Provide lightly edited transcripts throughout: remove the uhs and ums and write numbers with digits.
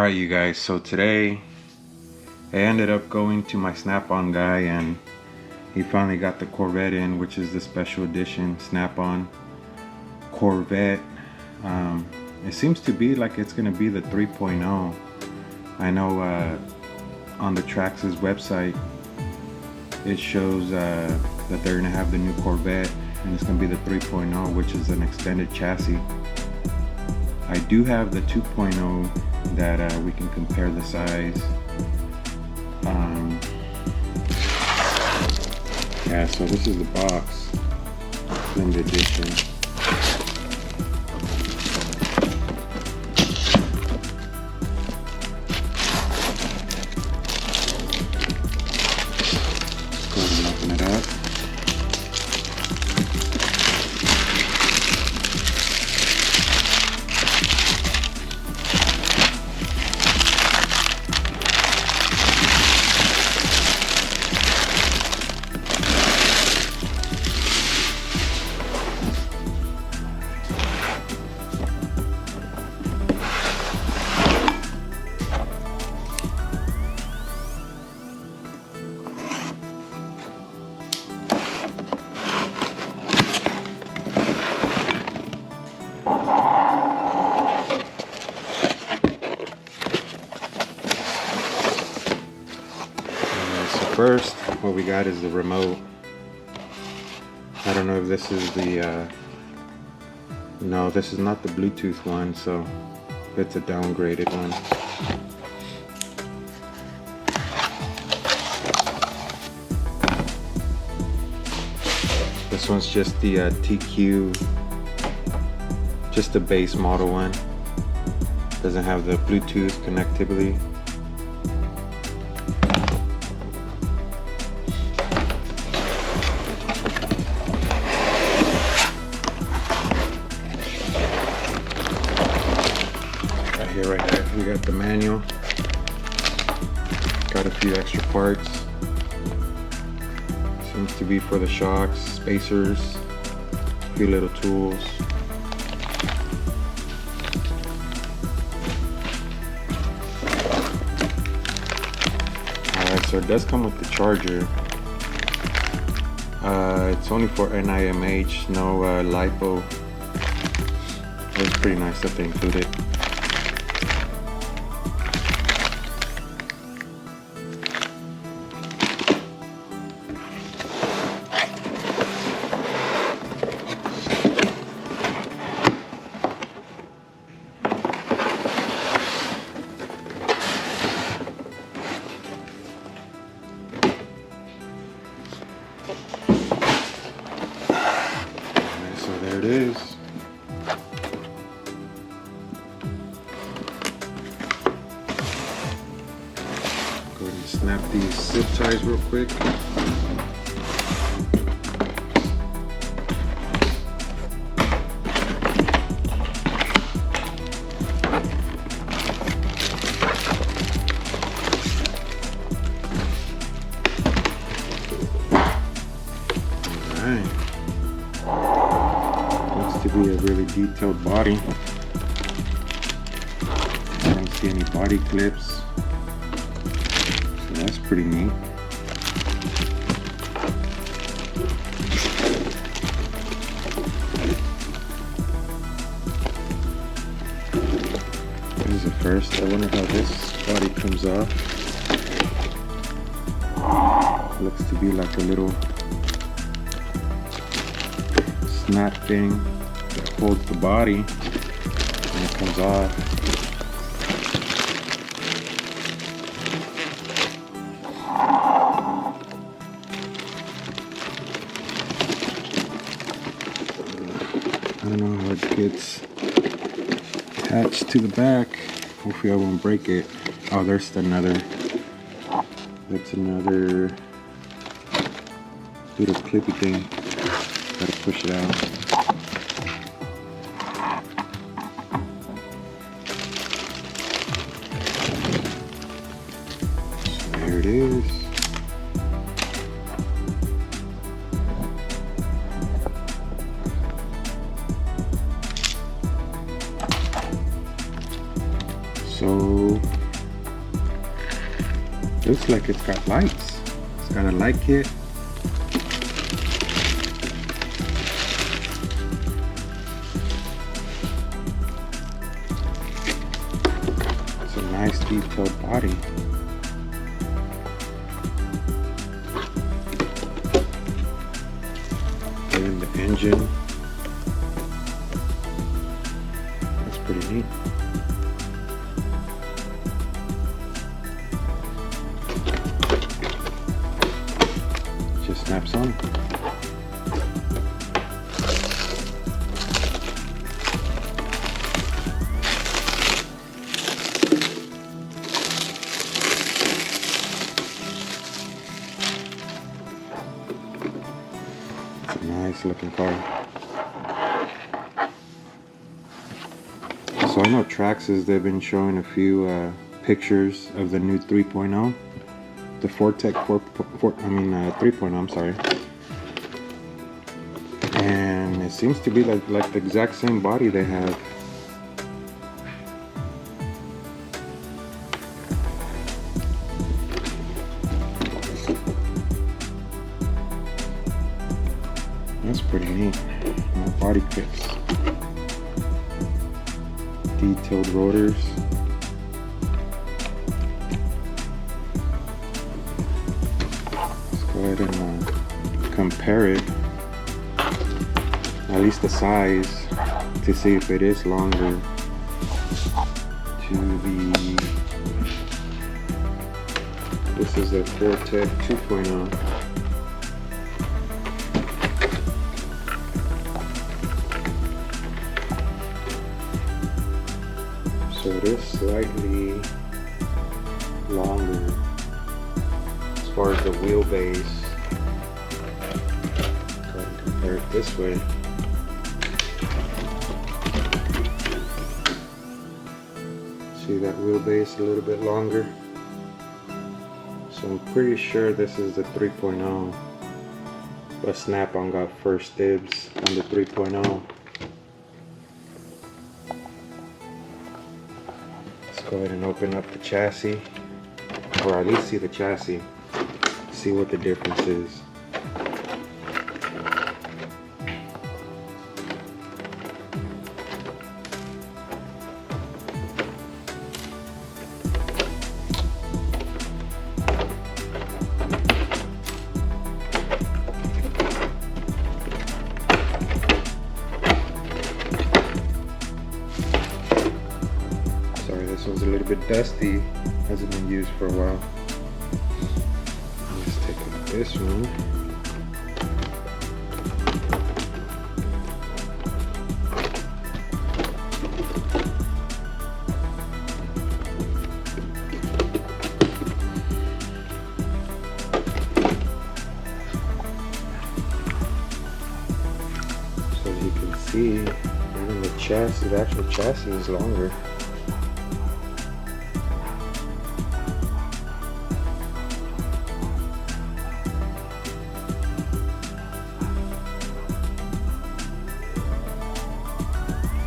Alright you guys, so today I ended up going to my Snap-on guy and he finally got the Corvette in, which is the special edition Snap-on Corvette. It seems to be like it's gonna be the 3.0. I know on the Traxxas website it shows that they're gonna have the new Corvette and it's gonna be the 3.0, which is an extended chassis. I do have the 2.0 that we can compare the size. Yeah, so this is the box, limited edition. Go ahead and open it up. First, what we got is the remote. I don't know if this is the, no, this is not the Bluetooth one, so it's a downgraded one. This one's just the TQ, just the base model one. Doesn't have the Bluetooth connectivity. Right here, we got the manual, got a few extra parts, seems to be for the shocks, spacers, a few little tools. Alright, so it does come with the charger. It's only for NIMH, no LiPo. It was pretty nice that they included. So there it is. Go ahead and snap these zip ties real quick. Alright. To be a really detailed body. I don't see any body clips, so that's pretty neat. Here's the first. I wonder how this body comes off. Looks to be like a little snap thing that holds the body and it comes off. I don't know how it gets attached to the back. Hopefully I won't break it. Oh, there's another. That's another little clippy thing. Gotta push it out. There it is. So Looks like it's got lights. It's got a light kit. It's a nice detailed body. And the engine. That's pretty neat. Just snaps on. It's a nice looking car. So I know Traxxas, they've been showing a few pictures of the new 3.0. The Fortec 3.0, I'm sorry. And it seems to be like the exact same body they have. That's pretty neat. More body kits. Detailed rotors. Go ahead and compare it, at least the size, to see if it is longer to the, this is the Fortec 2.0. So it is slightly longer as far as the wheelbase. Go ahead and compare it this way. See that wheelbase a little bit longer? So I'm pretty sure this is the 3.0, but Snap-on got first dibs on the 3.0. Let's go ahead and open up the chassis, or at least see the chassis, see what the difference is. This one's a little bit dusty, hasn't been used for a while. Let's take out this one. So as you can see, even the chassis, the actual chassis is longer.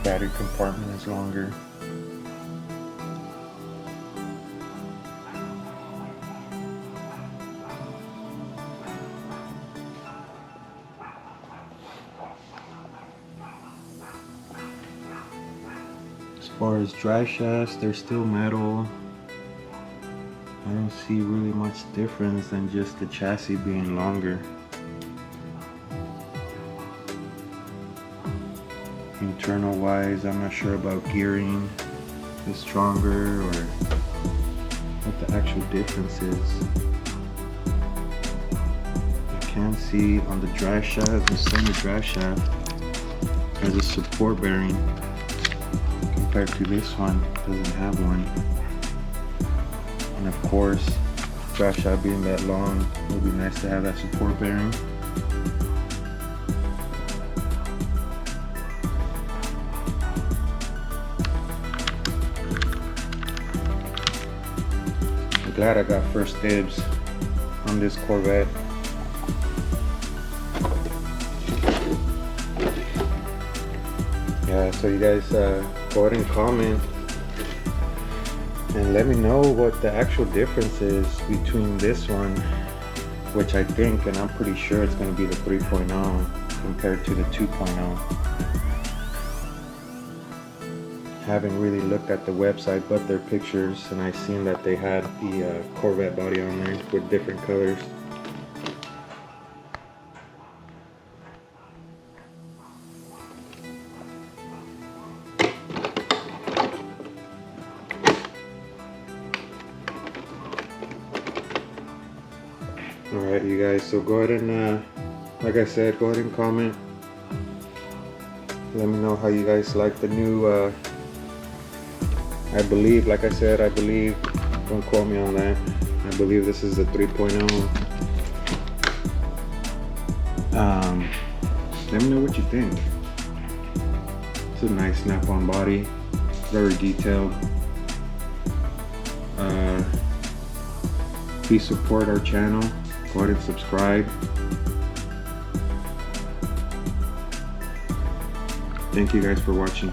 Battery compartment is longer. As far as drive shafts, they're still metal. I don't see really much difference than just the chassis being longer. Internal wise, I'm not sure about gearing is stronger or what the actual difference is. I can see on the drive shaft, the center drive shaft has a support bearing compared to this one, doesn't have one. And of course, drive shaft being that long, it would be nice to have that support bearing. Glad I got first dibs on this Corvette. Yeah, so you guys go ahead and comment And let me know what the actual difference is between this one, which I think, and I'm pretty sure it's going to be the 3.0 compared to the 2.0. Haven't really looked at the website but their pictures, and I seen that they had the Corvette body on there with different colors. Alright, you guys, so go ahead and like I said, go ahead and comment. Let me know how you guys like the new I believe, like I said, I believe, don't quote me on that, I believe this is the 3.0. Let me know what you think. It's a nice snap-on body, very detailed. Please support our channel, go ahead and subscribe. Thank you guys for watching.